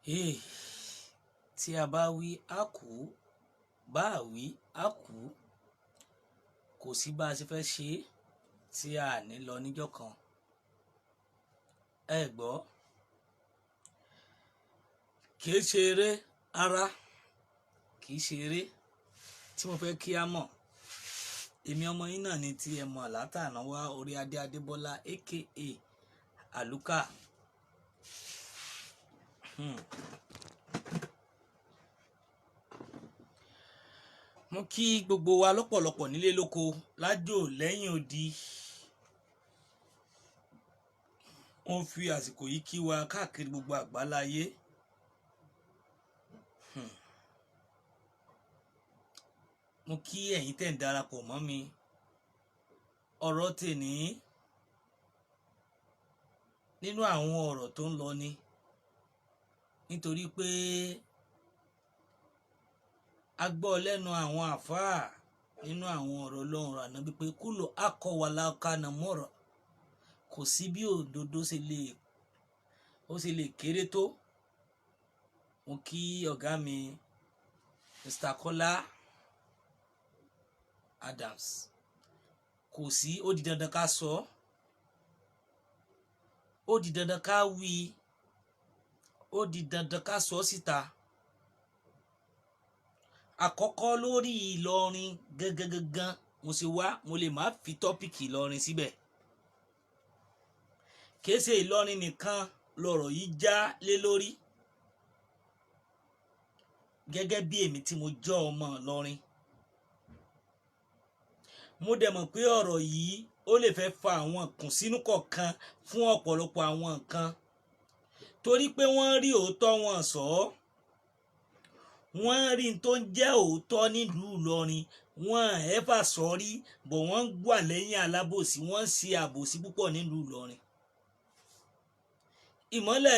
Tí a bá wí á kú, bá a wí á kú, kò sí bá a ṣe fẹ́ ṣe tí a ní lọ níjọ́ kan. Ẹ gbọ́, kì í ṣe eré ara, kì í ṣe eré tí mo fẹ́ kí a mọ̀. Èmi ọmọ yín náà ni tí ẹ mọ̀ látàná wá orí adé Adébọ́lá aka Alfaa. Mo kí gbogbo wa lọ́pọ̀lọpọ̀ nílé lóko lájò lẹ́yìn odi. Mo fi àsìkò yìí kí wa káàkiri gbogbo àgbáláyé. Mo kí ẹ̀yin tẹ́ ń darapọ̀ mọ́ mi. Ọ̀rọ̀ tèní nínú àwọn ọ̀rọ̀ tó ń lọ ni nítorí pé a gbọ́ lẹ́nu àwọn àfáà nínú àwọn ọ̀rọ̀ Ọlọ́run Ànábì pé kúlò akọwàlá kana mọ́rọ̀, kò sí bí òdodo ṣe lè kéré tó. Mo kí ọ̀gá mi Mr. Kọ́lá Adams. Kò sí, ó di dandan ká sọ, ó di dandan ká wí, ó di dandan ká sọ síta. Àkọ́kọ́ lórí Ìlọrin gangan mo ṣe wá, mo lè má fi tọ́pìkì Ìlọrin síbẹ̀. Kìí ṣe Ìlọrin nìkan lọ̀rọ̀ yìí já lé lórí. Gẹ́gẹ́ bí èmi tí mo jẹ́ ọmọ Ìlọrin, mo dẹ̀ mọ̀ pé ọ̀rọ̀ yìí ó lè fẹ́ fa àwọn ìkùnsínú kọ̀ọ̀kan fún ọ̀pọ̀lọpọ̀ àwọn nǹkan, torí pé wọ́n rí òótọ́ wọn sọ ọ́. Wọ́n rí n tó ń jẹ́ òótọ́ nílùú Ìlọrin, wọ́n ẹ̀fà sọ́rí, bọ̀ wọ́n wà lẹ́yìn alábòsí, wọ́n ń ṣe àbòsí púpọ̀ nílùú Ìlọrin. Ìmọ́lẹ̀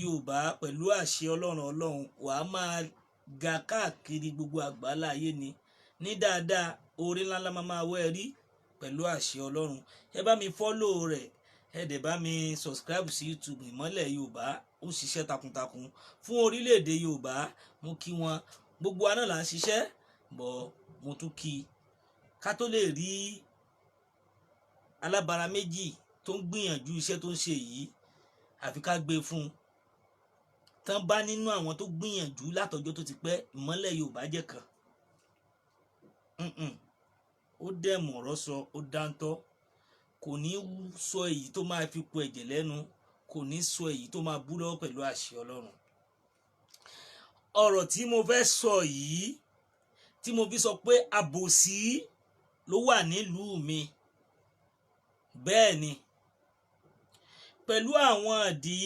Yorùbá pẹ̀lú àṣẹ Ọlọ́run wàá máa ga káàkiri gbogbo àgbálá ayé ni. Ní dáadáa, orí ńláńlá máa wẹ́ rí pẹ̀lú àṣẹ Ọlọ́run. Ẹ bá mi follow rẹ̀, ẹ dẹ̀ bá mi subscribe sí YouTube. Ìmọ́lẹ̀ Yorùbá ó ṣiṣẹ́ takuntakun fún orílẹ̀-èdè Yorùbá. Mo kí wọn, gbogbo wa náà là ń ṣiṣẹ́, bọ̀ mo tún kí ká tó lè rí alábàárà méjì tó ń gbìyànjú iṣẹ́ tó ń ṣe yìí, àfi ká gbé fún un. Tán bá nínú àwọn tó gbìyànjú látọjọ́ tó ti pẹ́, Ìmọ́lẹ̀ Yorùbá jẹ́ kan. Ó dẹ̀ mọ̀rọ̀ sọ, ó dáńtọ́. Kò ní sọ èyí tó máa fi po ẹ̀jẹ̀ lẹ́nu, kò ní sọ èyí tó máa bú lọ́wọ́ pẹ̀lú àṣẹ Ọlọ́run. Ọ̀rọ̀ tí mo fẹ́ sọ yìí, tí mo fi sọ pé àbòsí ló wà nílùú mi, bẹ́ẹ̀ ni, pẹ̀lú àwọn ìdí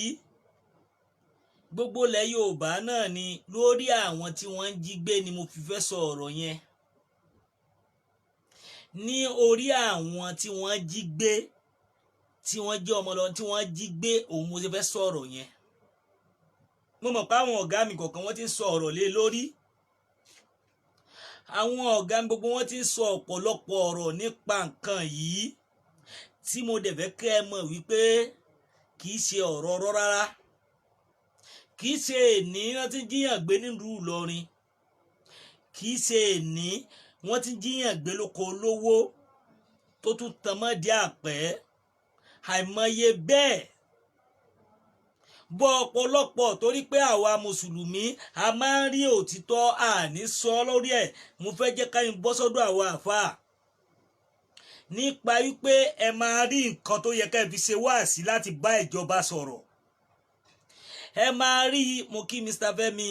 gbogbo ilẹ̀ Yorùbá náà ni, lórí àwọn tí wọ́n ń jí gbé ni mo fi fẹ́ sọ ọ̀rọ̀ yẹn. Ní orí àwọn tí wọ́n jí gbé, tí wọ́n jẹ́ ọmọ Ìlọrin tí wọ́n jí gbé, òun mo ṣe fẹ́ sọ ọ̀rọ̀ yẹn. Mo mọ̀ pé àwọn ọ̀gá mi kọ̀ọ̀kan wọ́n ti ń sọ ọ̀rọ̀ lé lórí. Àwọn ọ̀gá mi gbogbo wọ́n ti ń sọ ọ̀pọ̀lọpọ̀ ọ̀rọ̀ nípa nǹkan yìí, tí mo dẹ̀ fẹ́ kẹ́ ẹ mọ̀ wípé kì í ṣe ọ̀rọ̀ ọ̀rọ̀ rárá. Kì í ṣe èní wọ́n ti jíyàn gbé nílùú Ìlọrin. Kì í ṣe èní wọ́n ti jíyàn gbé lóko olówó tó tún tan mọ́dí àpẹ́. Àìmọye bẹ́ẹ̀. Bọ́ ọ̀pọ̀lọpọ̀ torí pé àwa mùsùlùmí a máa ń rí òtítọ́ àní sọ lórí ẹ̀. Mo fẹ́ jẹ́ ká bọ́ sọ́dọ̀ àwọn àfáà nípa wípé ẹ máa rí nǹkan tó yẹ ká fi ṣe wáàsí láti bá ìjọba sọ̀rọ̀. Ẹ máa rí, mo kí Mr. Fẹ́mi,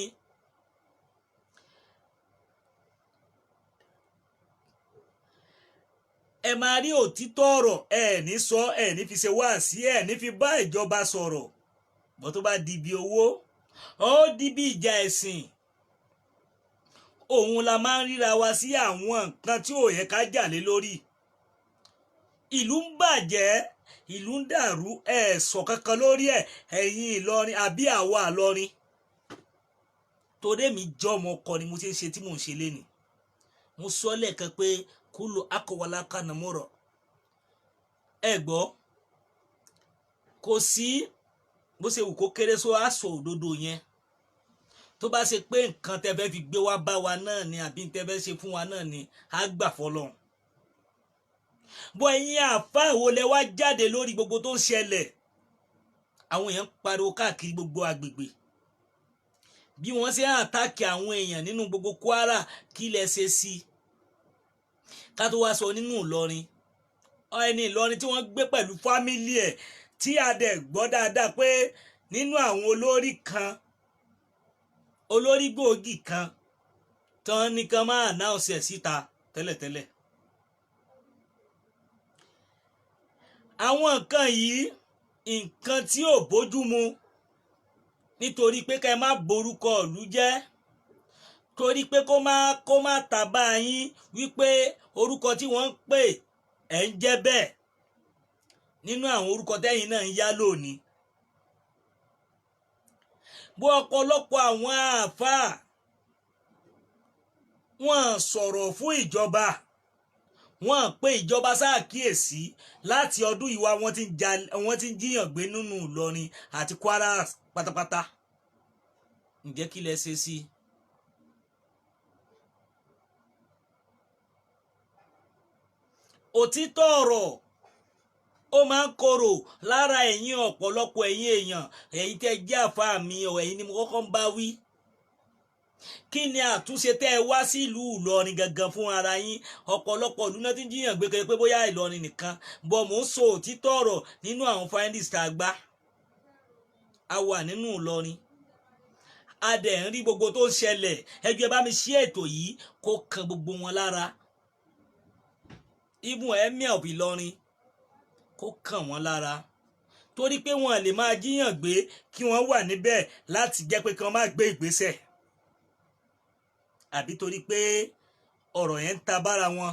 ẹ máa rí òtítọ́ ọ̀rọ̀, ẹ ní sọ, ẹ ní fi ṣe wáàsí, ẹ ní fi bá ìjọba sọ̀rọ̀. Bọ́ tó bá di bí owó, ó di bí ìjà ẹ̀sìn. Òun la máa ń ríra wa sí àwọn nǹkan tí ò yẹ ká jà lé lórí. Ìlú ń bàjẹ́, ìlú ń dàrú, ẹ sọ kankan lórí ẹ̀, ẹ̀yin Ìlọrin àbí àwa Ìlọrin. Torí èmi jọ́ ọmọ ọkọ ni mo ṣe ń ṣe tí mò ń ṣe lénìí. Mo sọ lẹ́ẹ̀kan pé kúlò akọwàlá kana mọ́rọ̀. Ẹ gbọ́, kò sí bó ṣe wù kó kéré só á sọ òdodo yẹn. Tó bá ṣe pé nǹkan tẹ́ fẹ́ fi gbé wá bá wa náà ni àbí tẹ́ fẹ́ ṣe fún wa náà ni á gbà fọ́lọ́run. Bọ́ ẹ̀yin àfáà wo lẹ wá jáde lórí gbogbo tó ń ṣẹlẹ̀? Àwọn èèyàn pariwo káàkiri gbogbo agbègbè bí wọ́n ṣe àtàkì àwọn èèyàn nínú gbogbo Kwara, kí lẹ ṣe sí i? Ká tó wá sọ nínú Ìlọrin, ẹni Ìlọrin tí wọ́n gbé pẹ̀lú fámílì ẹ̀, tí a dẹ̀ gbọ́ dáadáa pé nínú àwọn olórí gbòógì kan tán ní kan máa announce ẹ̀ síta tẹ́lẹ̀tẹ́lẹ̀. Àwọn nǹkan yìí nǹkan tí ò bójú mu, nítorí pé ká ẹ má borúkọ ìlú jẹ́, torí pé kó má tàbá yín wípé orúkọ tí wọ́n ń pè ẹ̀ ń jẹ́ bẹ́ẹ̀ nínú àwọn orúkọ tẹ́yìn náà ń yá lónìí. Bó ọ̀pọ̀lọpọ̀ àwọn àáfàá wọ́n sọ̀rọ̀ fún ìjọba, wọ́n pè ìjọba ṣàkíyèsí láti ọdún ìwà wọ́n ti ń jíyàn gbé nínú Ìlọrin àti Kwara pátápátá. Ǹjẹ́ kí lẹ ṣe sí i? Òtítọ́ ọ̀rọ̀ ó máa ń korò lára ẹ̀yin ọ̀pọ̀lọpọ̀ ẹ̀yin èèyàn, ẹ̀yin tẹ́ jẹ́ àfáà mi ẹ̀yin ni mo kọ́kọ́ ń bá wí. Kí ni àtúnṣe tẹ́ ẹ wá sí ìlú Ìlọrin gangan fún ara yín? Ọ̀pọ̀lọpọ̀ ìlú náà ti ń jíyàn gbé kiri pé bóyá Ìlọrin nìkan, bọ́ mò ń sọ òtítọ́ ọ̀rọ̀ nínú àwọn findings tá a gbá. A wà nínú Ìlọrin, a dẹ̀ ń rí gbogbo tó ń ṣẹlẹ̀. Ẹ jọ̀ọ́ ẹ bá mi ṣí ètò yìí kó kan gbogbo wọn lára. Even Emir of Ìlọrin kó kàn wọ́n lára, torí pé wọn lè máa jíyàn gbé kí wọ́n wà níbẹ̀ láti jẹ́ pé kí wọ́n má gbé ìgbésẹ̀, àbí torí pé ọ̀rọ̀ yẹn ń ta bára wọn.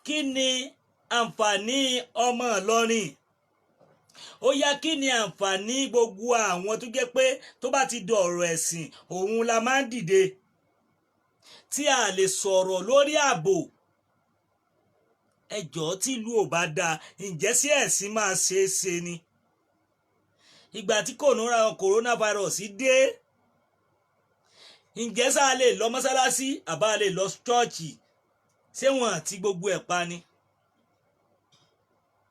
Kí ni àǹfààní ọmọ Ìlọrin? Ó yá, kí ni àǹfààní gbogbo àwọn tó jẹ́ pé tó bá ti dọ̀rọ̀ ẹ̀sìn òun la máa ń dìde, tí a lè sọ̀rọ̀ lórí ààbò? Ẹjọ́ tí ìlú ò bá dáa, ǹjẹ́ sí ẹ̀sìn máa ṣe é ṣe ni? Ìgbà tí coronavirus dé, ǹjẹ́ sá lè lọ mọ́sálásí àbá lè lọ ṣọ́ọ̀ṣì? Ṣé wọn àti gbogbo ẹ̀ pa ni?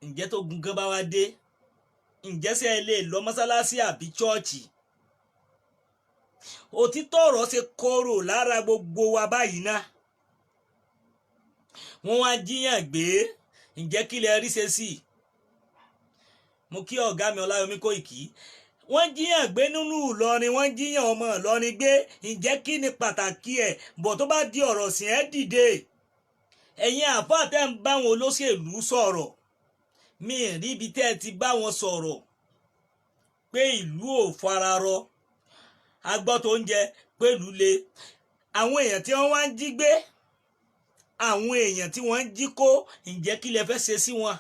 Ǹjẹ́ tó gungan bá wá dé, ǹjẹ́ ṣé ẹ lè lọ mọ́sálásí àbí ṣọ́ọ̀ṣì? Òtítọ́ ọ̀rọ̀ ṣe korò lára gbogbo wa báyìí náà. Wọ́n wá jíyàn gbé, ǹjẹ́ kí lẹ rí ṣe sí i? Mo kí ọ̀gá mi Ọláyọmí Kóìkí. Wọ́n jíyàn gbé nínú Ìlọrin, wọ́n jíyàn ọmọ Ìlọrin gbé, ǹjẹ́ kí ni pàtàkì ẹ̀? Bọ̀ tó bá di ọ̀rọ̀ sìn ẹ́ dìde. Ẹ̀yin àfáà tẹ́ ń bá wọn olóṣèlú sọ̀rọ̀, mi ì rí ibi tẹ́ ẹ ti bá wọn sọ̀rọ̀ pé ìlú ò fararọ, agbọ́ tó ń jẹ pẹ̀lú le. Àwọn èèyàn tí wọ́n wá ń jí gbé, àwọn èèyàn tí wọ́n ń jí kó, ǹjẹ́ kí lẹ fẹ́ ṣe sí wọn?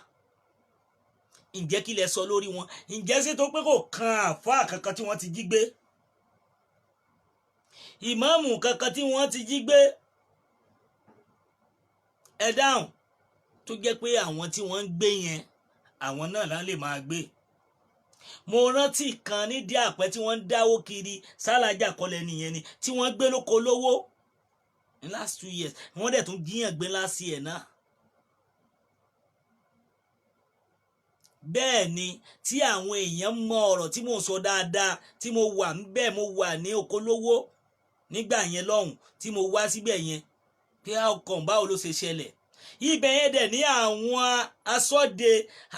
Ǹjẹ́ kí lẹ sọ lórí wọn? Ǹjẹ́ sí tó pé kò kan àfáà kankan tí wọ́n ti jí gbé, ìmáàmù kankan tí wọ́n ti jí gbé? Ẹ dáhùn. Tó jẹ́ pé àwọn tí wọ́n ń gbé yẹn, àwọn náà lá lè máa gbé. Mo rántí kan ní dí àpẹ tí wọ́n ń dáwó kiri, Sálájà kọ́lẹ̀ nìyẹn ni, tí wọ́n gbé lóko lówó in last 2 years, wọ́n dẹ̀ tún jíyàn gbé last year náà. Bẹ́ẹ̀ ni, tí àwọn èèyàn mọ ọ̀rọ̀ tí mò ń sọ dáadáa, tí mo wà níbẹ̀, mo wà ní oko lówó nígbà yẹn lọ́hùn, tí mo wá síbẹ̀ yẹn, pé ọkàn báwo ló ṣe ṣẹlẹ̀. Ibẹ̀ yẹn dẹ̀ ní àwọn asọ́de,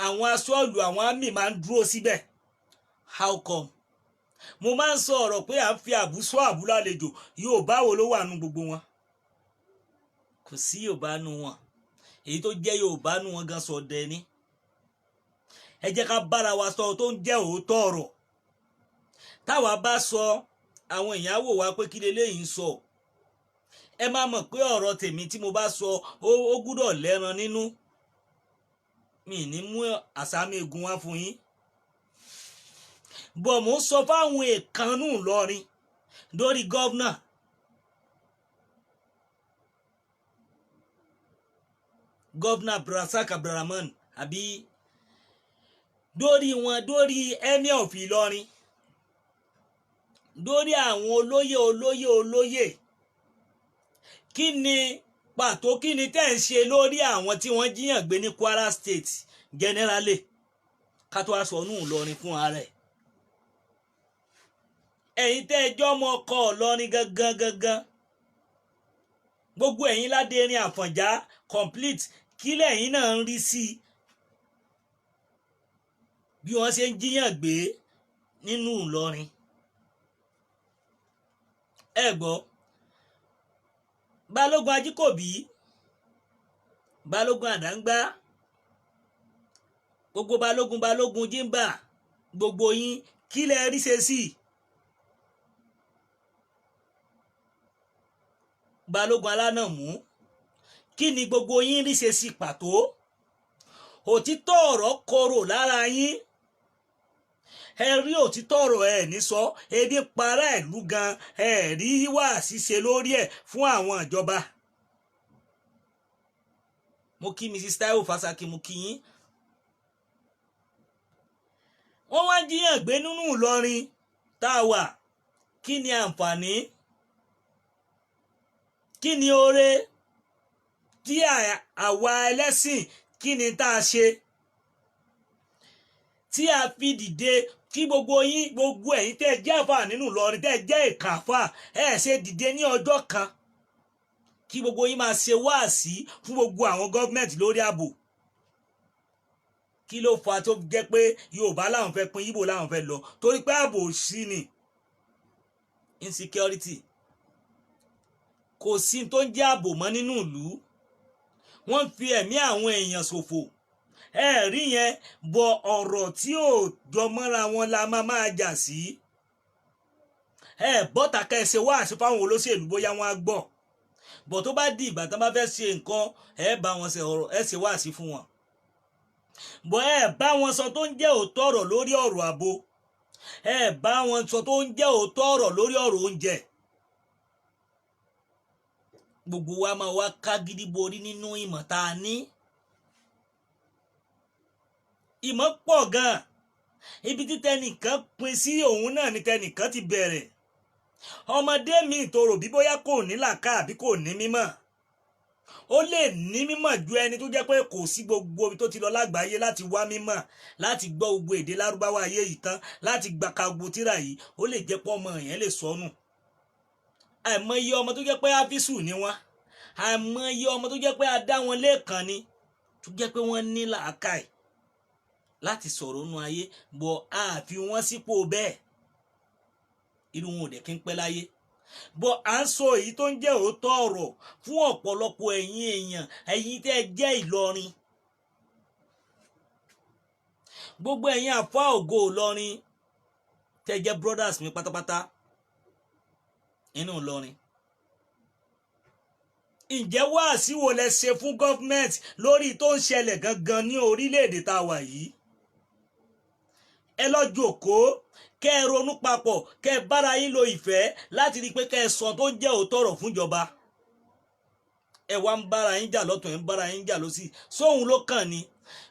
àwọn asọ́ọ̀lù, àwọn àmì máa ń dúró síbẹ̀. How come? Mo máa ń sọ ọ̀rọ̀ pé à ń fi àbúsọ àbúlálejò, Yorùbá wo ló wà nù gbogbo wọn? Kò sí Yorùbá nù wọn. Èyí tó jẹ́ Yorùbá nù wọn gan sọdẹ ni. Ẹ jẹ́ ká bára wa sọ tó ń jẹ́ òótọ́ ọ̀rọ̀. Táwa bá sọ, àwọn èèyàn wò wá pé kí leléyìí ń sọ. Ẹ má mọ̀ pé ọ̀rọ̀ tèmi tí mo bá sọ ó gbúdọ̀ lẹ́ran nínú. Mi ní mú àsámi egun wá fún yín. Bọ̀ mò ń sọ fáwọn èèkànnù Ìlọrin lórí gọ́vnà. Gọ́vnà Abdulrasaq Abdulrahman àbí dórí wọn, dórí emir of Ìlọrin, dórí àwọn olóyè. Kí ni pàtó, kí ni tẹ́ ń ṣe lórí àwọn tí wọ́n jíyàn gbé ní Kwara State generally, ká tó wá sọ nù Ìlọrin fún ara ẹ̀. Ẹ̀yin tẹ́ ẹjọ́ ọmọ ọkọ Ìlọrin gangan, gbogbo ẹ̀yin Ládẹrin Àfọ̀njá complete, kí lẹ̀yin náà ń rí sí bí wọ́n ṣe ń jíyàn gbé nínú Ìlọrin? Ẹ gbọ́, Balógun Ajíkòbí, Balógun Àdángbá, gbogbo balógun Jímbà, gbogbo yín kí lẹ rí ṣe sí? Balógun Alánàmú, kí ni gbogbo yín rí ṣe sí pàtó? Òtítọ́ ọ̀rọ̀ korò lára yín, ẹ rí òtítọ́ ọ̀rọ̀ ẹ̀ ní sọ, ebi para ìlú gan, ẹ rí wá ṣíṣe lórí ẹ̀ fún àwọn ìjọba. Mo kí Mrs. Taiwo Fasaki, mo kí yín. Wọ́n wá jíyàn gbé nínú Ìlọrin tá a wà, kí ni àǹfààní, kí ni oore tí àwa ẹlẹ́sìn, kí ni tá a ṣe tí a fi dìde kí gbogbo yín, gbogbo ẹ̀yin tẹ́ jẹ́ àfáà nínú Ìlọrin, tẹ́ jẹ́ ìkà àfáà, ẹ ṣe dìde ní ọjọ́ kan kí gbogbo yín máa ṣe wáàsí fún gbogbo àwọn gọ́ọ̀mẹ̀ntì lórí ààbò. Kí ló fà tó jẹ́ pé Yorùbá làwọn fẹ́ pín, Ìgbò làwọn fẹ́ lọ, torí pé ààbò sí ni insecurity. Kò sí tó ń jẹ́ ààbò mọ́ nínú ìlú, wọ́n fi ẹ̀mí àwọn èèyàn ṣòfò. Ẹ rí yẹn, bọ ọ̀rọ̀ tí ò jọmọ́ra wọn la máa jà sí. Ẹ bọ́ta ká ẹ ṣe wáàsí fáwọn olóṣèlú bóyá wọ́n á gbọ́, bọ̀ tó bá di ìgbà tán bá fẹ́ ṣe nǹkan, ẹ bá wọn ṣe ọ̀rọ̀, ẹ ṣe wáàsí fún wọn. Bọ̀ ẹ bá wọn sọ tó ń jẹ́ òótọ́ ọ̀rọ̀ lórí ọ̀rọ̀ ààbò, ẹ bá wọn sọ tó ń jẹ́ òótọ́ ọ̀rọ̀ lórí ọ̀rọ̀ oúnjẹ. Gbogbo wa máa wá ká gidi borí nínú ìmọ̀ tá a ní. Ìmọ̀ pọ̀ gan, ibi tí tẹnìkan pin sí òun náà ni tẹnìkan ti bẹ̀rẹ̀. Ọmọdé mi tó rò bí bóyá kò ní làákà àbí kò ní mímọ̀, ó lè ní mímọ̀ ju ẹni tó jẹ́ pé kò sí gbogbo ibi tó ti lọ lágbàáyé láti wá mímọ̀, láti gbọ́ gbogbo èdè Lárúbáwá ayé yìí tán, láti gba kagbo tíra yìí, ó lè jẹ́ pé ọmọ yẹn lè sọnù. Àìmọye ọmọ tó jẹ́ pé áfísù ni wọ́n, àìmọye ọmọ tó jẹ́ pé adá wọn lẹ́ẹ̀kan ni, tó jẹ́ pé wọ́n ní làákàì láti sọ̀rọ̀ nù ayé, bọ̀ a fi wọ́n sípò bẹ́ẹ̀, irú wọn ò dẹ̀ kí ń pẹ́ láyé. Bọ̀ à ń sọ èyí tó ń jẹ́ òótọ́ ọ̀rọ̀ fún ọ̀pọ̀lọpọ̀ ẹ̀yin èèyàn, ẹ̀yin tẹ́ jẹ́ Ìlọrin, gbogbo ẹ̀yin àfáà ògo Ìlọrin tẹ́ jẹ́ brothers mi pátápátá inú Ìlọrin. Ǹjẹ́ wáàsí wo lẹ ṣe fún gọ́fúmẹ̀ntì lórí tó ń ṣẹlẹ̀ gangan ní orílẹ̀-èdè tá a wà yìí? Ẹ lọ jókòó, kẹ́ ẹ ronú papọ̀, kẹ́ ẹ bára yín lo ìfẹ́ láti rí i pé kẹ́ ẹ sọ tó jẹ́ òótọ́ ọ̀rọ̀ fúnjọba. Ẹ wá ń bára yín jà lọ́tún, ẹ ń bára yín jà lósì, sóhun ló kàn ni.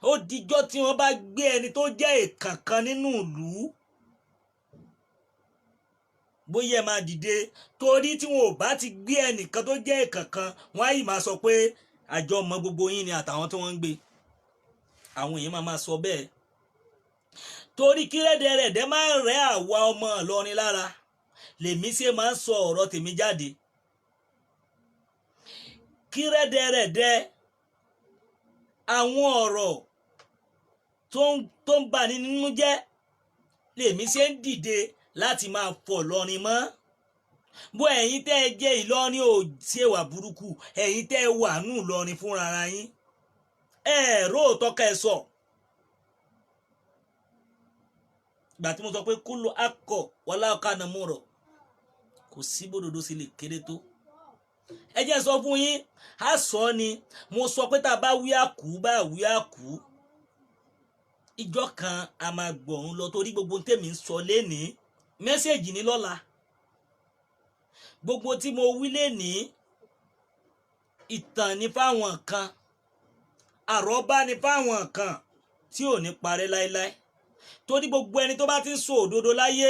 Ó dijọ́ tí wọ́n bá gbé ẹni tó jẹ́ ìkànkan nínú ìlú, bóyá ẹ máa dìde, torí tí wọn ò bá ti gbé ẹnìkan tó jẹ́ ìkànkan, wọ́n á yìí máa sọ pé àjọ ọmọ gbogbo yín ni àtàwọn tí wọ́n ń gbé. Àwọn èèyàn máa sọ bẹ́ẹ̀, torí kí rẹ́dẹ̀rẹ́dẹ́ máa rẹ́ àwa ọmọ Ìlọrin lára lèmi ṣe máa ń sọ ọ̀rọ̀ tèmi jáde. Kí rẹ́dẹ̀rẹ́dẹ́ àwọn ọ̀rọ̀ tó ń bà ní nínú jẹ́ lèmi ṣe ń dìde láti máa fọ̀ Ìlọrin mọ́. Bó ẹ̀yin tẹ́ ẹ jẹ́ Ìlọrin ò ṣe wà burúkú, ẹ̀yin tẹ́ ẹ wà nù Ìlọrin fúnra ara yín, ẹ róòtọ́ ká ẹ sọ. Ìgbà tí mo sọ pé kúlò akọ wọlá ọkà nà mú rọ, kò sí bódodo sí lè kéré tó. Ẹ jẹ́ sọ fún yín, a sọ ni, mo sọ pé tá a bá wí àkú bá wí àkú, ìjọ kan a máa gbọ̀run lọ, torí gbogbo tèmi ń sọ lénìí mẹ́sẹ̀jì ní lọ́la. Gbogbo tí mo wí lénìí ìtàn ní fáwọn kan, àrọ́bá ní fáwọn kan tí ò ní parẹ́ láéláé. torí gbogbo ẹni tó bá ti ń sọ òdodo láyé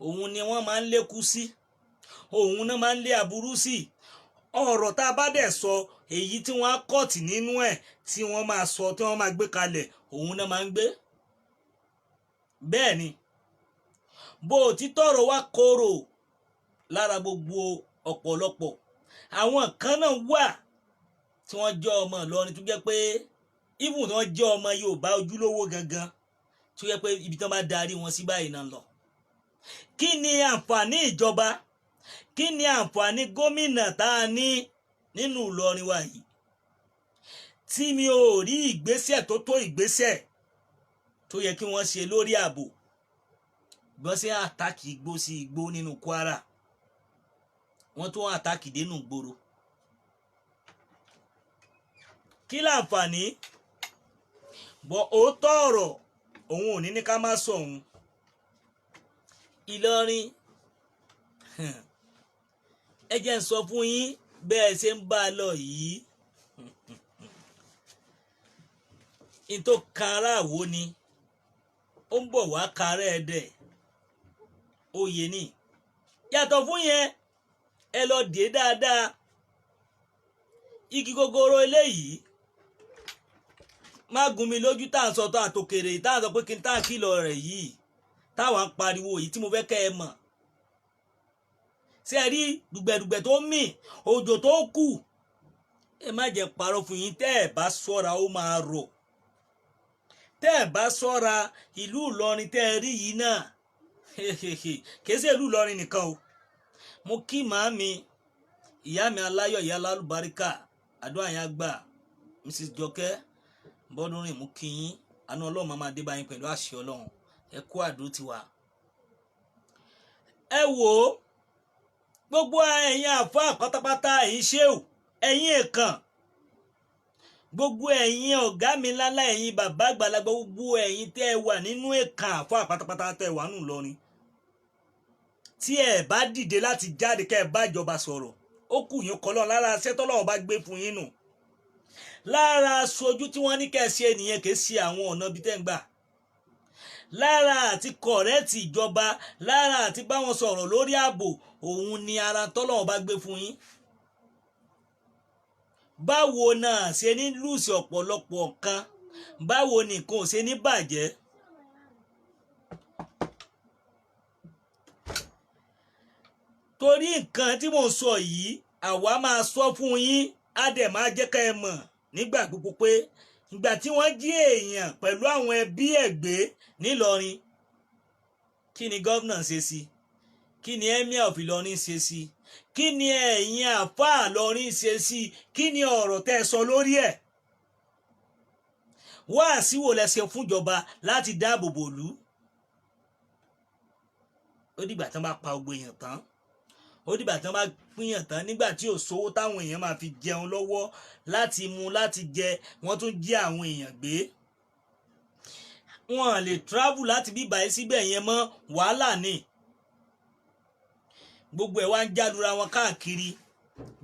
òun ni wọ́n máa ń lékú sí, òun náà máa ń lé aburú sí. Ọ̀rọ̀ tá a bá dẹ̀ sọ èyí tí wọ́n á kọ́ọ̀tì nínú ẹ̀ tí wọ́n máa sọ tí wọ́n máa gbé kalẹ̀ òun náà máa ń gbé. Bẹ́ẹ̀ ni bó òtítọ́ ọ̀rọ̀ wá korò lára gbogbo ọ̀pọ̀lọpọ̀ àwọn kan náà wà tí wọ́n jẹ́ ọmọ Ìlọrin tó jẹ́ pé even tí wọ́n jẹ́ ọmọ Yorùbá ojúlówó gangan tó jẹ́ pé ibi tí wọ́n bá darí wọn sí báyìí náà lọ. Kí ni àǹfààní ìjọba? Kí ni àǹfààní gómìnà tá a ní nínú Ìlọrin wa yìí tí mi ò rí ìgbésẹ̀ tó tó ìgbésẹ̀ tó yẹ kí wọ́n ṣe lórí ààbò? Bọ́n ṣe àtàkì igbó sí igbó nínú Kwara, wọ́n tún àtàkì dénú gbòòrò. Kí láǹfààní? Bọ̀ òótọ́ ọ̀rọ̀ òun ò ní ká má sọ òun. Ìlọrin ẹ jẹ́ n sọ fún yín bẹ́ẹ̀ ṣe ń bá a lọ yìí n tó kan aráàwọ̀ ni ó ń bọ̀ wá kárẹ́ ẹ̀dẹ̀ oyè ni. Yàtọ̀ fún yẹn ẹ lọ dé dáadáa, igi gogoro eléyìí má gún mi lójú tá à ń sọ tó àtòkèrè tá à ń sọ pé kí n tá à kìlọ̀ rẹ̀ yìí táwa ń pariwo yìí tí mo fẹ́ kẹ́ ẹ mọ̀. Ṣé ẹ rí dùgbẹ̀dùgbẹ̀ tó mì, òjò tó kù, ẹ má jẹ́ parọ́ fún yín, tẹ́ ẹ bá ṣọ́ra ó máa rọ̀. Tẹ́ ẹ bá ṣọ́ra ìlú Ìlọrin tẹ́ ẹ rí yìí náà kìí ṣe ìlú Ìlọrin nìkan o. Mo kí màámi ìyá mi aláyọ̀ ìyá lálùbáríkà àdúrà yẹn gbà Mrs. Jọkẹ́ Bọ́dúnrìn, mú kí yín, àánú Ọlọ́run máa dé bá yín pẹ̀lú àṣẹ Ọlọ́run. Ẹ kú àdúró tiwa. Ẹ wò ó gbogbo ẹ̀yin àfáà pátápátá, ẹ̀yin ṣéwù, ẹ̀yin èkàn, gbogbo ẹ̀yin ọ̀gá mi lálá, ẹ̀yin bàbá àgbàlagbà, gbogbo ẹ̀yin tẹ́ ẹ wà nínú èkàn àfáà pátápátá tẹ́ ẹ wà nù Ìlọrin, tí ẹ bá dìde láti jáde kẹ́ ẹ bá ìjọba sọ̀rọ̀, ó kù yín kọ́lọ́ lára iṣẹ́ tọ́lọ́run bá gbé fún yín nù. Lára aṣojú tí wọ́n ní kẹ́ ẹ ṣe nìyẹn, kì í ṣe àwọn ọ̀nà ibi tẹ́ ń gbà. Lára àti kọ̀rẹ́ẹ̀tì ìjọba, lára àti bá wọn sọ̀rọ̀ lórí ààbò, òun ni ara tọ́lọ́run bá gbé fún yín. Báwo náà ṣe ní lùsì ọ̀pọ̀lọpọ̀ nǹkan, báwo nìkan ò ṣe ní bàjẹ́? Torí nǹkan tí mò ń sọ yìí àwa máa sọ fún yín, á dẹ̀ máa jẹ́ ká ẹ mọ̀ nígbà gbogbo pé ìgbà tí wọ́n jí èèyàn pẹ̀lú àwọn ẹbí ẹ̀ gbé nílọrin, kí ni gómìnà ṣe sí? Kí ni emir of Ìlọrin ṣe sí? Kí ni ẹ̀yin àfáà Ìlọrin ṣe sí? Kí ni ọ̀rọ̀ tẹ́ ẹ sọ lórí ẹ̀? Wáàsí wo lẹ ṣe fúnjọba láti dáàbò bò lú? Ó dìgbà tí wọ́n bá pa gbogbo èèyàn tán, ó dìgbà tí wọ́n bá pínyàn tán, nígbà tí ò sówó táwọn èèyàn máa fi jẹun lọ́wọ́ láti mu láti jẹ, wọ́n tún jí àwọn èèyàn gbé. Wọ́n lè travel láti bíbá yìí síbẹ̀ yẹn mọ́, wàhálà ni. Gbogbo ẹ̀ wá ń jálura wọn káàkiri.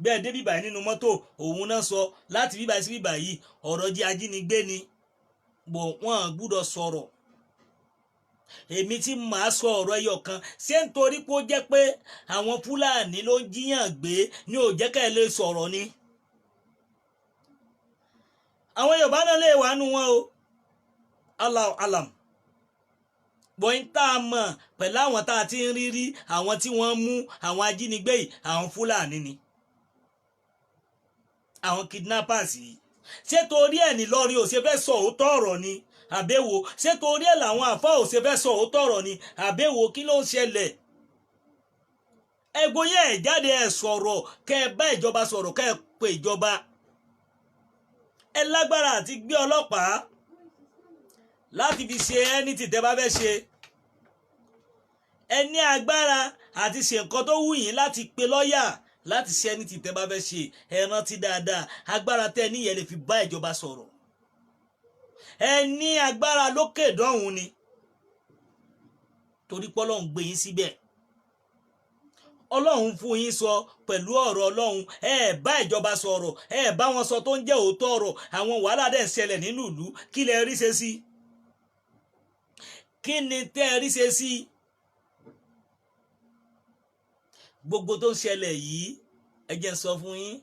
Bẹ́ẹ̀ dé bíbá yìí nínú mọ́tò, òun náà sọ láti bíbá yìí sí bíbá yìí ọ̀rọ̀ jẹ́ ajínigbé ni, bọ̀ wọ́n gbúdọ̀ sọ̀rọ̀. Èmi tí màá sọ ọ̀rọ̀ ẹyọ kan, ṣé nítorí pé ó jẹ́ pé àwọn Fúlàní ló ń jíyàn gbé ni ò jẹ́ ká ẹ lè sọ̀rọ̀ ni? Àwọn Yorùbá náà lè wà nù wọn o, Allahu alam. Bọ́yìn tá a mọ̀ pẹ̀lú àwọn tá a ti ń rí àwọn tí wọ́n mú àwọn ajínigbé yìí, àwọn Fúlàní ni, àwọn kidnappers yìí. Ṣé torí ẹ̀ ní Ìlọrin ò ṣe fẹ́ sọ òótọ́ ọ̀rọ̀ ni? Àbẹ̀wò ṣé torí ẹ̀ làwọn àfáà ò ṣe fẹ́ sọ òótọ́ ọ̀rọ̀ ni? Àbẹ̀wò kí ló ń ṣẹlẹ̀? Ẹgbó yẹn ẹ̀ jáde ẹ̀ sọ̀rọ̀, kẹ́ ẹ bá ìjọba sọ̀rọ̀, kẹ́ ẹ pe ìjọba. Ẹ lágbára àti gbé ọlọ́pàá láti fi ṣe ẹni tí tẹ́ bá fẹ́ ṣe. Ẹ ní agbára àti ṣe nǹkan tó wù yín láti pe lọ́ọ̀yà láti ṣe ẹni tí tẹ́ bá fẹ́ ṣe. Ẹ rántí dáadáa, agbára tẹ́ níyẹn lè fi bá ìjọba sọ̀rọ̀. Ẹ ní agbára lókè dọ́hùn ni, torí pé Ọlọ́run gbé yín síbẹ̀. Ọlọ́run fún yín sọ pẹ̀lú ọ̀rọ̀ Ọlọ́run, ẹ bá ìjọba sọ̀rọ̀, ẹ bá wọn sọ tó ń jẹ́ òótọ́ ọ̀rọ̀. Àwọn wàhálà dẹ̀ ń ṣẹlẹ̀ nínú ìlú, kí lẹ rí ṣe sí? kí ni tẹ́ ẹ rí ṣe sí gbogbo tó ń ṣẹlẹ̀ yìí? Ẹ jẹ́ n sọ fún yín,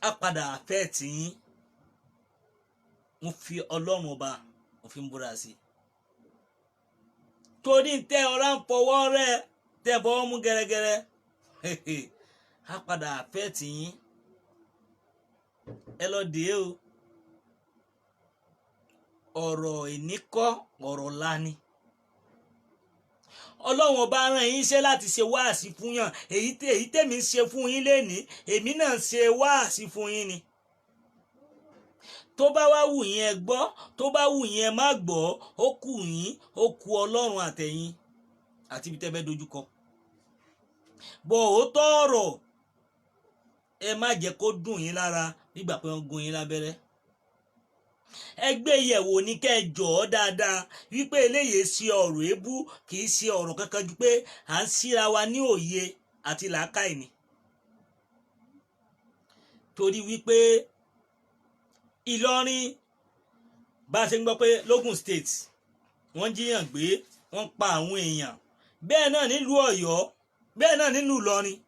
á padà fẹ́ tì yín. Mo fi Ọlọ́run ọba mo fi ń búra sí i. Torí tẹ́ ọ̀rá ń fọwọ́ rẹ̀ tẹ́ fọwọ́ mú gẹ́rẹ́gẹ́rẹ́ á padà fẹ́ tì yín. Ẹ lọ dè o. Ọ̀rọ̀ ìníkọ́ ọ̀rọ̀ lani. Ọlọ́run ọba rán yín iṣẹ́ láti ṣe wáàsí fún yàn. Èyí tèmi ń ṣe fún yín lénìí, èmi náà ṣe wáàsí fún yín ni. Tó bá wá wù yín ẹ gbọ́, tó bá wù yín ẹ má gbọ́, ó kù yín, ó kù Ọlọ́run àtẹ̀yin àti ibi tẹ́ fẹ́ dojúkọ. Bọ̀ ó tọ̀rọ̀, ẹ má jẹ́ kó dùn yín lára nígbà pé wọ́n gún yín lábẹ́rẹ́. Ẹ gbé yẹ̀wò ní kẹ́ ẹ jọ̀ọ́ dáadáa wípé eléyìí ṣe ọ̀rọ̀ èébú, kì í ṣe ọ̀rọ̀ kankan ju pé à ń síra wa ní òye àti làákàyè ni. Torí wípé Ìlọrin bá a ṣe ń gbọ́ pé l'Ógùn State wọ́n jíyàn gbé, wọ́n pa àwọn èèyàn, bẹ́ẹ̀ náà nílùú Ọ̀yọ́, bẹ́ẹ̀ náà nílùú Ìlọrin.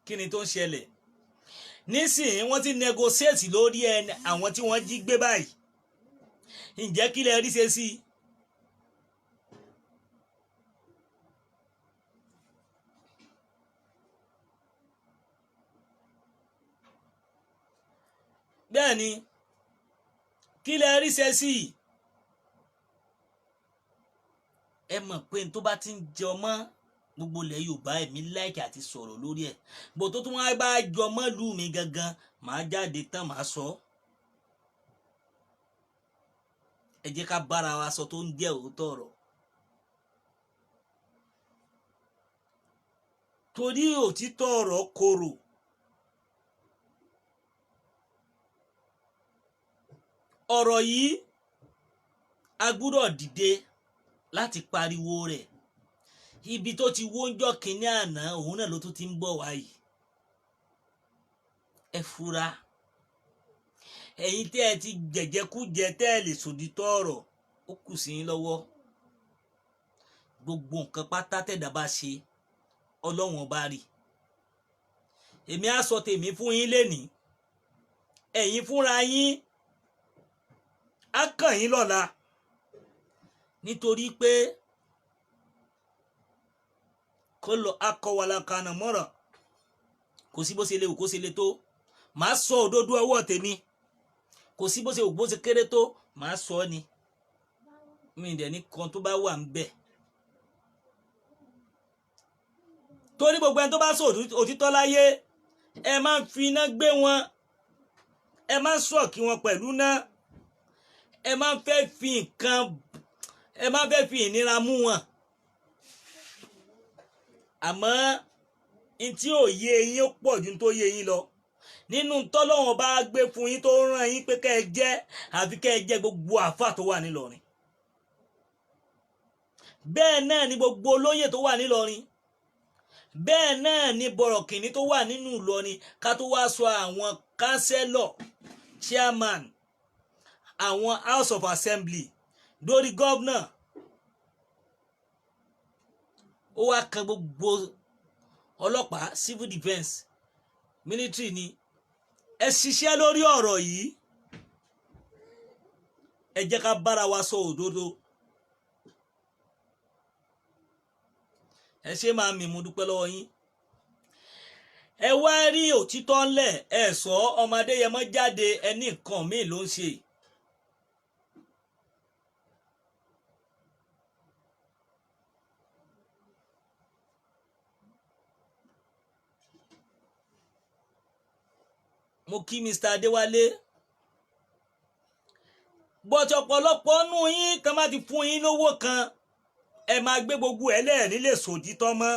Kí ni tó ń ṣẹlẹ̀? Nísìnyí wọ́n ti negotiate lórí àwọn tí wọ́n jí gbé báyìí. Ǹjẹ́ kí lẹ rí ṣe sí i? Bẹ́ẹ̀ ni, kí lẹ rí ṣe sí i? Ẹ mọ̀ pé tó bá ti ń jẹ ọmọ gbogbo ilẹ̀ Yorùbá, èmi láìkì àti sọ̀rọ̀ lórí ẹ̀. Bó tó tún wá bá jọ mọ́ lù mí gangan, màá jáde tán màá sọ. Ẹ jẹ́ ká bára wa sọ tó ń jẹ́ òótọ́ ọ̀rọ̀. Torí òtítọ́ ọ̀rọ̀ korò. Ọ̀rọ̀ yìí a gbúdọ̀ dìde láti pariwo rẹ̀. Ibi tó ti wó ńjọ́ kínní àná òun náà ló tún ti ń bọ̀ wá yìí. Ẹ fura. Ẹ̀yin tẹ́ ẹ ti jẹ̀jẹ̀kújẹ tẹ́ ẹ lè sòdítọ́ ọ̀rọ̀, ó kù sí yín lọ́wọ́. Gbogbo nǹkan pátá tẹ̀dá bá ṣe Ọlọ́run ọba rí. Èmi á sọ tèmi fún yín lénìí. Ẹ̀yin fúnra yín á kàn yín lọ́la. Nítorí pé kó lọ akọwàlà kanà mọ́rọ̀, kò sí bó ṣe léwu kó ṣe lé tó, màá sọ òdodo ọwọ́ tèmi. Kò sí bó ṣe wù bó ṣe kéré tó, màá sọ ọ́ ni. Mi dẹ̀ ní kan tó bá wà ń bẹ̀. Torí gbogbo ẹni tó bá sọ òtítọ́ láyé, ẹ máa ń fi iná gbé wọn, ẹ máa ń sọ̀kì wọn pẹ̀lú náà, ẹ máa ń fẹ́ fi nǹkan, ẹ máa ń fẹ́ fi ìnira mú wọn. Àmọ́ n tí ò yé yín ó pọ̀ ju tó yé yín lọ. Nínú tọ́lọ́run bá gbé fún yín tó rán yín pé kẹ́ ẹ jẹ́, àfi kẹ́ ẹ jẹ́ gbogbo àfáà tó wà nílọrin. Bẹ́ẹ̀ náà ni gbogbo olóyè tó wà nílọrin. Bẹ́ẹ̀ náà ni bọ̀rọ̀kìnní tó wà nínú Ìlọrin, ká tó wá sọ àwọn kánsẹ́lọ̀, chairman, àwọn House of Assembly, lórí gọ́vnà. Ó wá kan gbogbo ọlọ́pàá, civil defence, military ni. Ẹ ṣiṣẹ́ lórí ọ̀rọ̀ yìí. Ẹ jẹ́ ká bára wa sọ òdodo. Ẹ ṣe máa mì mú dúpẹ́ lọ́wọ́ yín. Ẹ wá rí òtítọ́ ńlẹ̀, ẹ sọ ọmọdé yẹn mọ́ jáde, ẹni nǹkan míì ló ń ṣe. Mo kí Mr. Adéwálé. Bọ́tí ọ̀pọ̀lọpọ̀ nú yín kan má ti fún yín lówó kan, ẹ máa gbé gbogbo ẹ̀ lẹ́ẹ̀rí lè sòdítọ́ mọ́.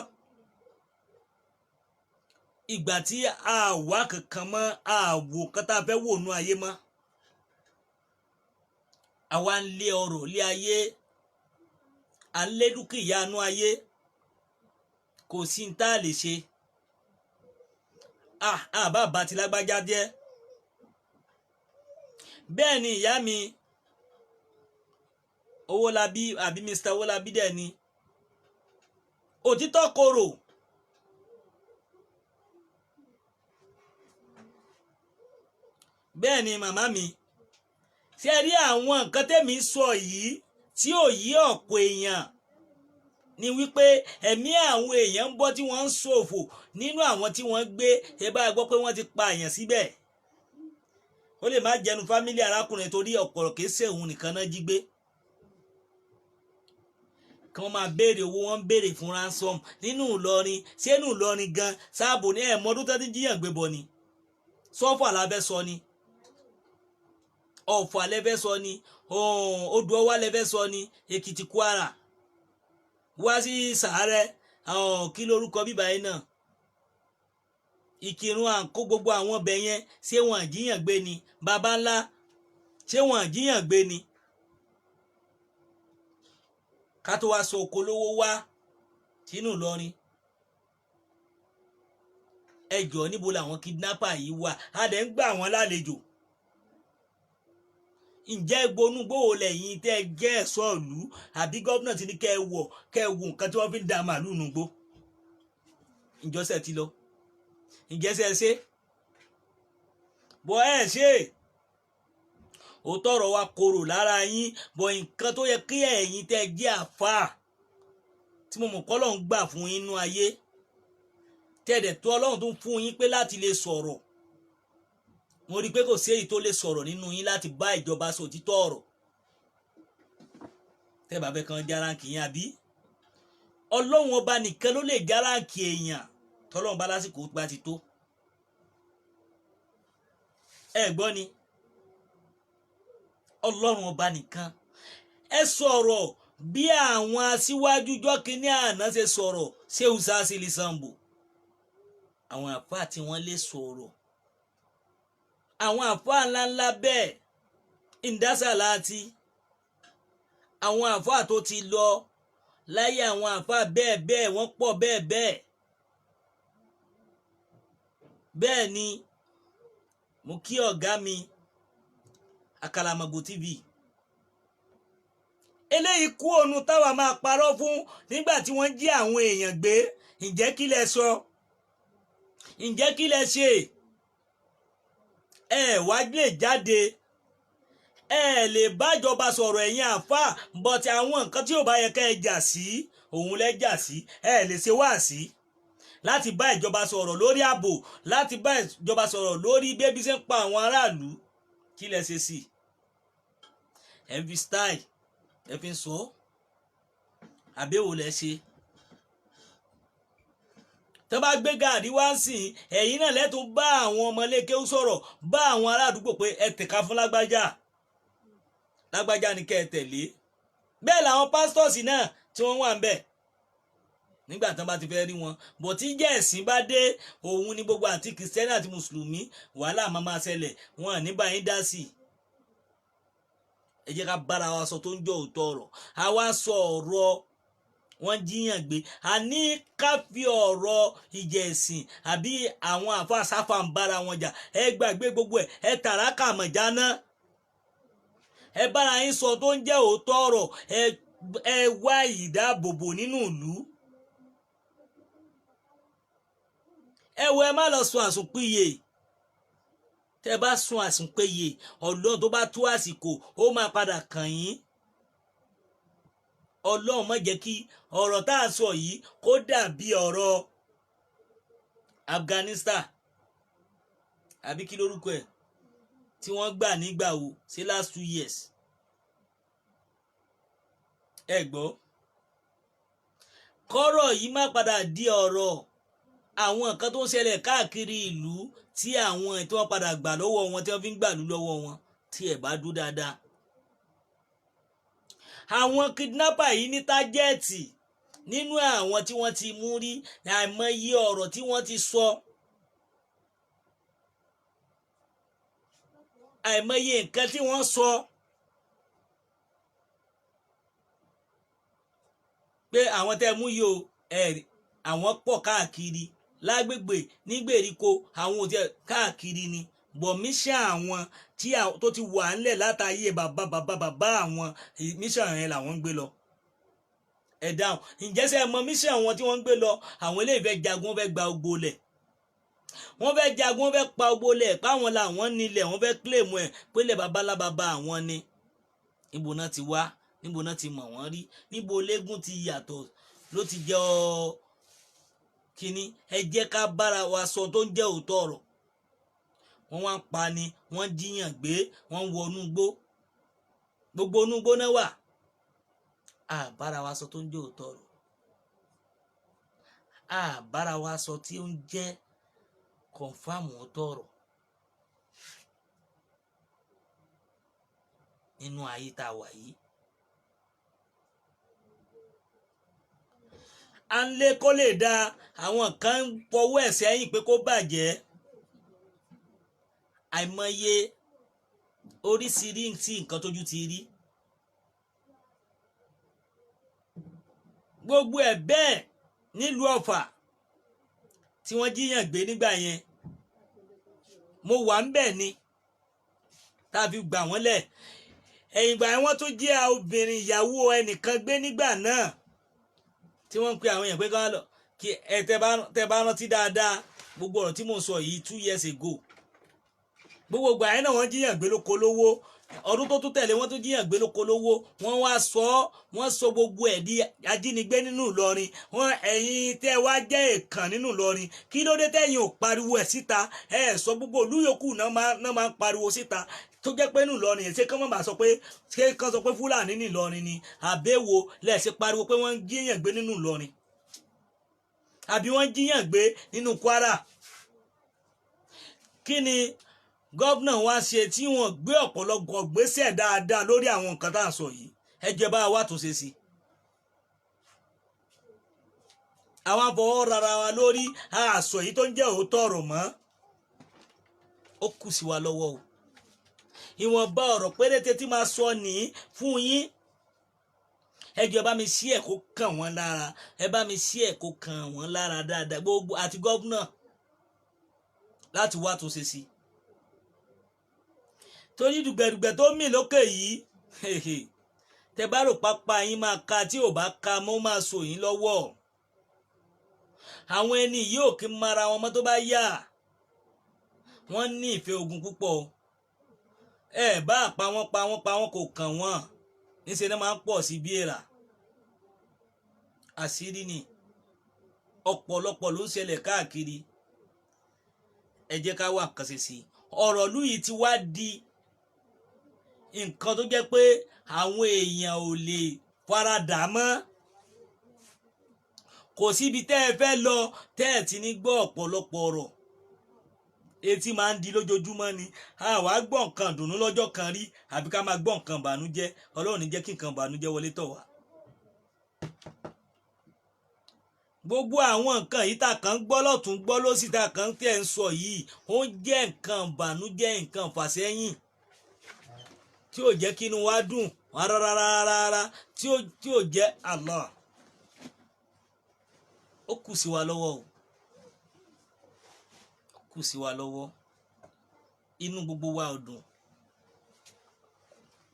Ìgbà tí a wá kankan mọ́, a wò kan tá a fẹ́ wò nú ayé mọ́. Àwa ń lé ọrọ̀ lé ayé, à ń lé dúkìá nú ayé, kò sí ní tá a lè ṣe. Àbá ti lágbájá jẹ́. bẹ́ẹ̀ ni ìyá mi Owólabí àbí Mr. Owólabí dẹ̀ ni òtítọ́ korò. bẹ́ẹ̀ ni màmá mi ṣe rí àwọn nǹkan tẹ́mi sọ yìí tí ò yí ọ̀pọ̀ èèyàn ni wípé ẹ̀mí àwọn èèyàn ń bọ́ tí wọ́n ń ṣòfò nínú àwọn tí wọ́n gbé ẹ bá gbọ́ pé wọ́n ti pa èèyàn síbẹ̀. ó lè má jẹnu fámílì arákùnrin torí ọ̀pọ̀ kìí ṣe òun nìkan náà jí gbé. kí wọ́n máa béèrè owó, wọ́n ń béèrè fún ransom nínú Ìlọrin. ṣé inú Ìlọrin gan sáàbò ní ẹ̀mọ́dún tó ti jíyàn gbé bọ̀ ni? sọ́fà lábẹ́ sọ ni, Ọ̀fà lẹ́fẹ́ sọ ni, Odò Ọwá lẹ́fẹ́ sọ ni, Èkìtì, Kwara, wá sí Sàárẹ̀, kí lórúkọ bíbá yìí náà, Ìkìrun, àǹkó, gbogbo àwọn ọbẹ̀ yẹn ṣé wọn àjíyàn gbé ni? Baba ńlá ṣé wọn àjíyàn gbé ni? ká tó wá sọ Òkòlówó wá sínú Ìlọrin. ẹ jọ̀ọ́ níbo làwọn kidnapper yìí wà? a dẹ̀ ń gbà wọ́n lálejò. ǹjẹ́ gbónúgbòwò lẹ́yìn tẹ́ ẹ jẹ́ ẹ̀ṣọ́ ìlú àbí gómìnà ti ní kẹ́ ẹ wò nǹkan tí wọ́n fi ń da màálùú nùgbó? ìjọsẹ̀ ti lọ, ìjẹsẹ̀ ṣe bọ́ ẹ ṣe òótọ́ ọ̀rọ̀ wa korò lára yín. bọ́ nǹkan tó yẹ kí ẹ̀yin tẹ́ ẹ jẹ́ àfáà tí mo mọ̀ kọ́ Ọlọ́run gbà fún yín nínú ayé tẹ́ẹ̀dẹ̀ tó Ọlọ́run tó fún yín pé láti lè sọ̀rọ̀. mo rí i pé kò sí èyí tó lè sọ̀rọ̀ nínú yín láti bá ìjọba sọ òtítọ́ ọ̀rọ̀. tẹ́ bá fẹ́ kan járáǹkì yín àbí Ọlọ́run ọba nìkan ló lè járáǹkì èèyàn tọ́lọ́run bá lásìkò gbà ti tó. ẹ gbọ́ ni Ọlọ́run ọba nìkan. ẹ sọ̀rọ̀ bí àwọn aṣíwájú jọ́kínní àná ṣe sọ̀rọ̀ Ṣéhù Sásílì Sàmbò. àwọn àfáà tí wọ́n lè sọ̀rọ̀, àwọn àfáà ńláńlá bẹ́ẹ̀ Ìdásàláàtì, àwọn àfáà tó ti lọ láyé, àwọn àfáà bẹ́ẹ̀ bẹ́ẹ̀ wọ́n pọ̀ bẹ́ẹ̀ bẹ́ẹ̀. bẹ́ẹ̀ ni mo kí ọ̀gá mi Àkàlàmọ̀gbò TV. eléyìí kú ònu táwa máa parọ́ fún nígbà tí wọ́n jí àwọn èèyàn gbé. ǹjẹ́ kí lẹ sọ? ǹjẹ́ kí lẹ ṣe? ẹ wá lè jáde, ẹ lè bájọba sọ̀rọ̀ ẹ̀yin àfáà, bọ̀tì àwọn nǹkan tí ò bá yẹ ká ẹ jà sí òun lẹ jà sí. ẹ lè ṣe wáàsí láti bá ìjọba sọ̀rọ̀ lórí ààbò, láti bá ìjọba sọ̀rọ̀ lórí bébí ṣe ń pa àwọn aráàlú. kí lẹ ṣe sí? ẹ fi style ẹ fi ń sọ àbẹ̀wò lẹ ṣe. tó bá gbé gàrí wá ń sìn, ẹ̀yin náà lẹ́tún bá àwọn ọmọléke sọ̀rọ̀, bá àwọn ará àdúgbò pé ẹ tẹ̀ka fún lágbájá ni kẹ́ ẹ tẹ̀lé. bẹ́ẹ̀ làwọn pastors náà tí wọ́n wà ń bẹ̀ nígbà tán bá ti fẹ́ rí wọn. bọ̀ tí jẹ́ ẹ̀sìn bá dé, òun ni gbogbo àti kìrìsìtẹ́nì àti mùsùlùmí wàhálà máa ṣẹlẹ̀, wọn ní bá yín dá sí i. ẹ jẹ́ ká bára wa sọ tó ń jọ òótọ́ ọ̀rọ̀. àwa sọ ọ̀rọ̀ wọ́n jíyàn gbé, a ní ká fi ọ̀rọ̀ ìjà ẹ̀sìn àbí àwọn àfáà sáfà ń bára wọn jà. ẹ gbàgbé gbogbo ẹ tàràkà mọ̀já náà. ẹ bára yín sọ tó ń jẹ́ òótọ́ ọ̀rọ̀. ẹ wá ìdáàbòbò nínú ìlú. ẹ wo, ẹ má lọ sùn àsùnpìyè. tẹ bá sùn àsùnpìyè, Ọlọ́run tó bá tó àsìkò ó máa padà kàn yín. Ọlọ́run má jẹ́ kí ọ̀rọ̀ tá a sọ yìí kó dàbí ọ̀rọ̀ Afghanistan àbí kí lórúkọ ẹ̀ tí wọ́n gbà nígbà wo ṣe last 2 years. ẹ gbọ́, kọ́rọ̀ yìí má padà di ọ̀rọ̀ àwọn nǹkan tó ń ṣẹlẹ̀ káàkiri ìlú tí àwọn tí wọ́n padà gbà lọ́wọ́ wọn tí wọ́n fi ń gbàlú lọ́wọ́ wọn tí ẹ̀ bá dúró dáadáa. àwọn kidnapper yìí ní tájẹ́ẹ̀tì nínú àwọn tí wọ́n ti mú rí, àìmọye ọ̀rọ̀ tí wọ́n ti sọ, àìmọye nǹkan tí wọ́n sọ pé àwọn tẹ́ mú yìí o àwọn pọ̀ káàkiri lágbègbè nígbèríko, àwọn òtí káàkiri ni bọ̀ mission àwọn tó ti wà ńlẹ̀ látàyè bàbá àwọn mission yẹn làwọn ń gbé lọ. Ẹ dáhùn, ǹjẹ́ ṣé ẹ mọ mission àwọn tí wọ́n ń gbé lọ? Àwọn eléyìí fẹ́ jagun, wọ́n fẹ́ gba gbogbo ilẹ̀, wọ́n fẹ́ jagun, wọ́n fẹ́ pa gbogbo ilẹ̀, páwọn làwọn nílẹ̀, wọ́n fẹ́ claim ẹ̀ pé ilẹ̀ bàbá àwọn ni. Níbo náà ti wá, níbo náà ti mọ̀ wọ́n rí, níbo légún ti yàtọ̀ ló ti jẹ́ Kini. Ẹ jẹ́ ká bára wa sọ tó ń jẹ́ òótọ́ ọ̀rọ̀. Wọ́n wá ń pa ni, wọ́n jíyàn gbé, wọ́n ń wọnú igbó, gbogbo inú igbó náà wà. Bára wa sọ tó ń jẹ́ òótọ́ ọ̀rọ̀, bára wa sọ tí ó ń jẹ́ confam òótọ́ ọ̀rọ̀ nínú ayé tá a wà yìí. À ń lé kó lè da, àwọn kan ń fọwọ́ ẹ̀ sẹ́yìn pé kó bàjẹ́. Àìmọye oríṣiríṣi nǹkan tójú ti rí. Gbogbo ẹ̀ bẹ́ẹ̀ nílùú Ọ̀fà tí wọ́n jíyàn gbé nígbà yẹn, mo wà ń bẹ̀ ni tá a fi gbà wọ́n lẹ̀. Ẹ̀yìn ìgbà yẹn wọ́n tún jí obìnrin ìyàwó ẹnìkan gbé nígbà náà, tí wọ́n ń pe àwọn èèyàn pé ká lọ kí tẹ bá rántí dáadáa gbogbo ọ̀rọ̀ tí mò ń sọ yìí 2 years ago. Gbogbo ìgbà yẹn náà wọ́n jíyàn gbé lóko lówó, ọdún tó tún tẹ̀lé wọ́n tún jíyàn gbé lóko lówó. Wọ́n sọ gbogbo ẹ̀ di ajínigbé nínú Ìlọrin. Ẹ̀yin tẹ́ wá jẹ́ èèkàn nínú Ìlọrin, kí ló dé tẹ́yin ò pariwo ẹ̀ síta? Sọ gbogbo ìlú yòókù náà máa ń pariwo síta tó jẹ́ pé nínú Ìlọrin ṣé kán má sọ pé Fúlàní ní Ìlọrin ni, àbẹ́wò lẹ́ẹ̀ṣẹ̀ pariwo pé wọ́n ń jíyàn gbé nínú Ìlọrin, àbí wọ́n jíyàn gbé nínú Kwara? Kí ni gọ́vnà wa ṣe tí wọ́n gbé ọ̀pọ̀lọpọ̀ gbésẹ̀ dáadáa lórí àwọn nǹkan tá à ń sọ yìí? Ẹ jẹ́ bá wa tó ṣe sí. Àwọn afọwọ́ rárá wa lórí àṣọ yìí tó ń jẹ́ òótọ́ ọ̀rọ̀ mọ́. Ó kù sí wa lọ́wọ́ o. Ìwọ̀nba ọ̀rọ̀ péréte tí máa sọ nìyí fún yín. Ẹ jẹ́ bá mi ṣí ẹ̀ kó kàn wọ́n lára, ẹ bá mi ṣí ẹ̀ kó kàn wọ́n lára dáadáa, gbogbo àti gọ́vnà láti wá tó ṣe sí. Torí dùgbẹ̀dùgbẹ̀ tó mì lókè yìí, tẹ bá rò pápá yín máa ka, tí ò bá ka mọ́ máa so yín lọ́wọ́. Àwọn ẹni yìí ò kí ń mara wọn mọ́ tó bá yá. Wọ́n ní ìfẹ́ ogun púpọ̀. Bá pa wọ́n kò kàn wọ́n, níṣẹ́ náà máa ń pọ̀ sí bí èèrà. Àṣírí ni ọ̀pọ̀lọpọ̀ ló ń ṣẹlẹ̀ káàkiri. Ẹ jẹ́ ká wá nǹkan ṣe sí. Ọ̀rọ̀ ìlú yìí ti wá di nǹkan tó jẹ́ pé àwọn èèyàn ò lè faradà mọ́. Kò síbi tẹ́ ẹ fẹ́ lọ tẹ́ ẹ ti ní gbọ́ ọ̀pọ̀lọpọ̀ ọ̀rọ̀. Etí máa ń di lójoojúmọ́ ni. Àwa gbọ́ nǹkan dùnú lọ́jọ́ kan rí, àbí ká máa gbọ́ nǹkan bànújẹ́. Ọlọ́run ní jẹ́ kí nǹkan bànújẹ́ wọlé tọ̀ wá. Gbogbo àwọn nǹkan yìí tá kàn ń gbọ́ lọ́tún gbọ́ lósì tá kàn ń tẹ̀ ń sọ yìí, ó ń jẹ́ nǹkan bànújẹ́, nǹkan fàsẹ́yìn tí ò jẹ́ kí inú wa dùn rárá, tí ò jẹ́ Allah. Ó kù sí wa lọ́wọ́ o. Ó kù sí wa lọ́wọ́. Inú gbogbo wa ò dùn.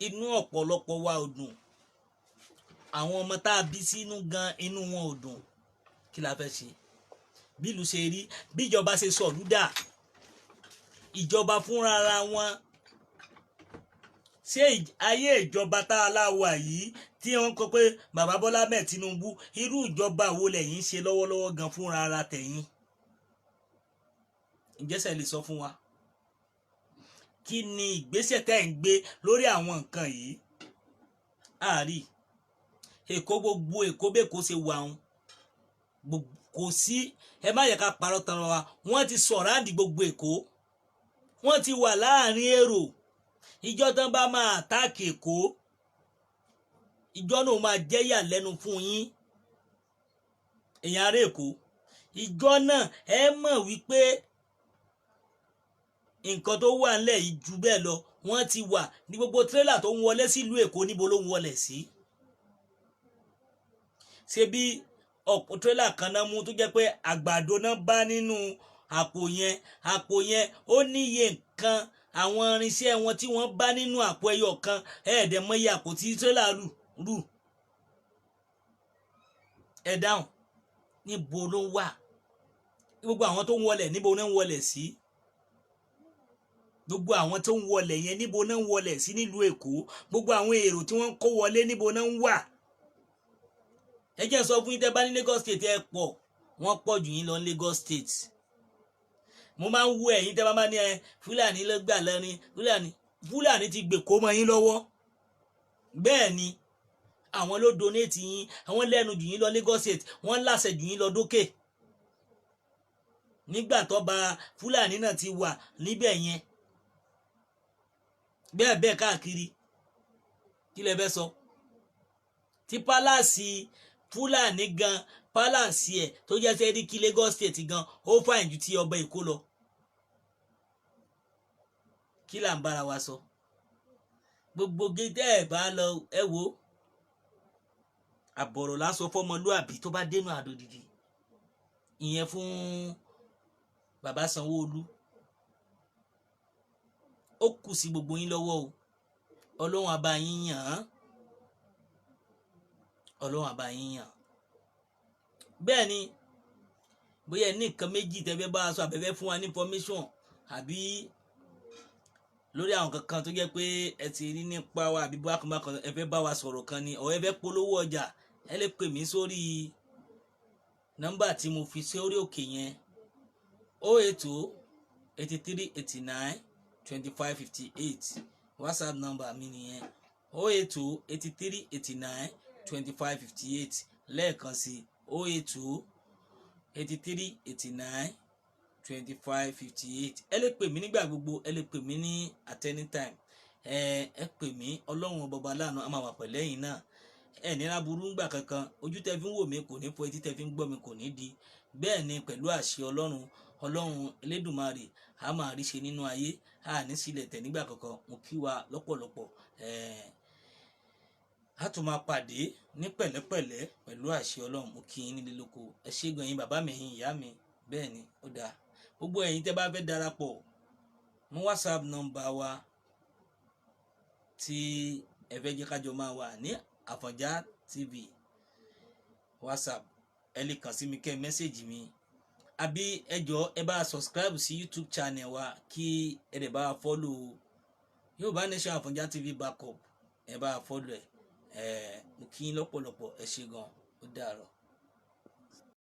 Inú ọ̀pọ̀lọpọ̀ wa ò dùn. Àwọn ọmọ tá a bí sínú gan inú wọn ò dùn. Kí la fẹ́ ṣe? Bí ìlú ṣe rí, bí ìjọba ṣe sọ̀lú dà, ìjọba fúnra wọn. Ṣé ayé ìjọba tá a láwà yìí tí wọ́n kọ pé bàbá Bọ́lá Ahmed Tinubu, irú ìjọba wo lẹ̀yin ṣe lọ́wọ́lọ́wọ́ gan fúnra ara tẹ̀yin? Ǹjẹ́sẹ̀ lè sọ fún wa? Kí ni ìgbésẹ̀ tẹ́ ń gbé lórí àwọn nǹkan yìí? Àárí Èkó, gbogbo Èkó bẹ́ẹ̀ kó ṣe wà wọn. Kò sí, ẹ má yẹ ká parọ́ tán wa, wọ́n ti sọ̀ráǹdì gbogbo Èkó. Wọ́n ti wà láàrin èrò. Ìjọ tán bá máa àtáàkì Èkó, ìjọ náà máa jẹ́ ìyàlẹ́nu fún yín, èèyàn ará Èkó. Ìjọ náà ẹ mọ̀ wípé nǹkan tó wà ńlẹ̀ yìí jù bẹ́ẹ̀ lọ. Wọ́n ti wà ní gbogbo tírélà tó ń wọlé sílùú Èkó, níbo ló ń wọlé sí? Ṣé bí ọ̀pọ̀ tírélà kan náà mú tó jẹ́ pé àgbàdo náà bá nínú àpò yẹn ó níye kan àwọn irinṣẹ́ wọn tí wọ́n bá nínú àpò ẹyọ kan ẹ̀ẹ́dẹ̀ mọ iye àpò tí tírélà rù ẹ dáhùn níbo ló wà gbogbo àwọn tó ń wọlé níbo náà ń wọlé sí gbogbo àwọn tó ń wọlé yẹn níbo náà ń wọlé sí nílùú Èkó gbogbo àwọn èrò tí wọ́n ń kó wọlé níbo náà ń wà ẹ jẹ́ sọ fún yín tẹ́ bá ní Lagos State ẹ pọ̀ wọ́n pọ̀ jù yín lọ ní Lagos State mo máa ń wo ẹ̀yin tẹ́ bá ní ẹ Fúlàní ló gbà lọ́rin Fúlàní ti gbèkó mọ́ yín lọ́wọ́ bẹ́ẹ̀ ni àwọn ló donate yín àwọn lẹ́nu jù yín lọ Lagos State wọ́n láṣẹ jù yín lọ dókè nígbà tó bá Fúlàní náà ti wà níbẹ̀ yẹn bẹ́ẹ̀ káàkiri kí lẹ fẹ́ sọ tí pálásì Fúlàní gan pálásì ẹ̀ tó jẹ́ sẹ́rí kí Lagos State gan ó fàìn ju ti ọba Èkó lọ kí là ń bára wa sọ gbogbo gẹ́gẹ́ ẹ̀ bá lọ ẹ wo àbọ̀rọ̀ lásọ fọmọlúàbí tó bá dénú àdó dìdì ìyẹn fún bàbá Sanwó-Olú ó kù sí gbogbo yín lọ́wọ́ o Ọlọ́run á bá yín yàn án Ọlọ́run á bá yín yàn bẹ́ẹ̀ ni bóyá ní nǹkan méjì tẹ́fẹ́ bá a sọ àbẹ̀fẹ́ fún wa ní information àbí lórí àwọn kankan tó jẹ́ pé ẹ ti rí nípa wa àbí bákan ẹ fẹ́ bá wa sọ̀rọ̀ kan ni ọ̀ ẹ fẹ́ polówó ọjà ẹ lè pè mí sórí nọ́mbà tí mo fi sórí òkè yẹn 080 83 89 25 58 WhatsApp number mi nìyẹn 080 83 89 25 58 lẹ́ẹ̀kan sí 080 83 89 25 58 ẹ lè pè mí nígbà gbogbo ẹ lè pè mí ní at any time ẹ pè mí Ọlọ́run bàbá láàánú a máa wà pẹ̀lẹ́ yìí náà ẹ ní aburú ńgbà kankan ojú tẹ́ fi ń wò mí kò ní fọ́ etí tẹ́ fi ń gbọ́ mi kò ní di bẹ́ẹ̀ ni pẹ̀lú àṣẹ Ọlọ́run Elédùmarè a máa rí ṣe nínú ayé a ní sílẹ̀ tẹ̀ nígbà kankan mo kí wa lọ́pọ̀lọpọ̀ a tún máa pàdé ní pẹ̀lẹ́pẹ̀lẹ́ pẹ̀lú àṣẹ Ọlọ́run mo kí yín nílé lóko ẹ ṣé gan yín bàbá mi yín ìyá mi bẹ́ẹ̀ ni ó dáa gbogbo ẹ̀yin tẹ́ bá fẹ́ darapọ̀ mú WhatsApp nọ́mbà wa tí ẹ fẹ́ jẹ́ kájọ máa wà ní Àfọ̀njá TV WhatsApp ẹ lè kàn sí mi kẹ́ mẹ́sẹ̀gì mi àbí ẹ jọ̀ọ́ ẹ bá subscribe sí YouTube channel wa kí ẹ dẹ̀ bá follow Yorùbá Nation Àfọ̀njá TV backup ẹ bá follow ẹ mo kí yín lọ́pọ̀lọpọ̀ ẹ ṣé gan ó dàárọ̀.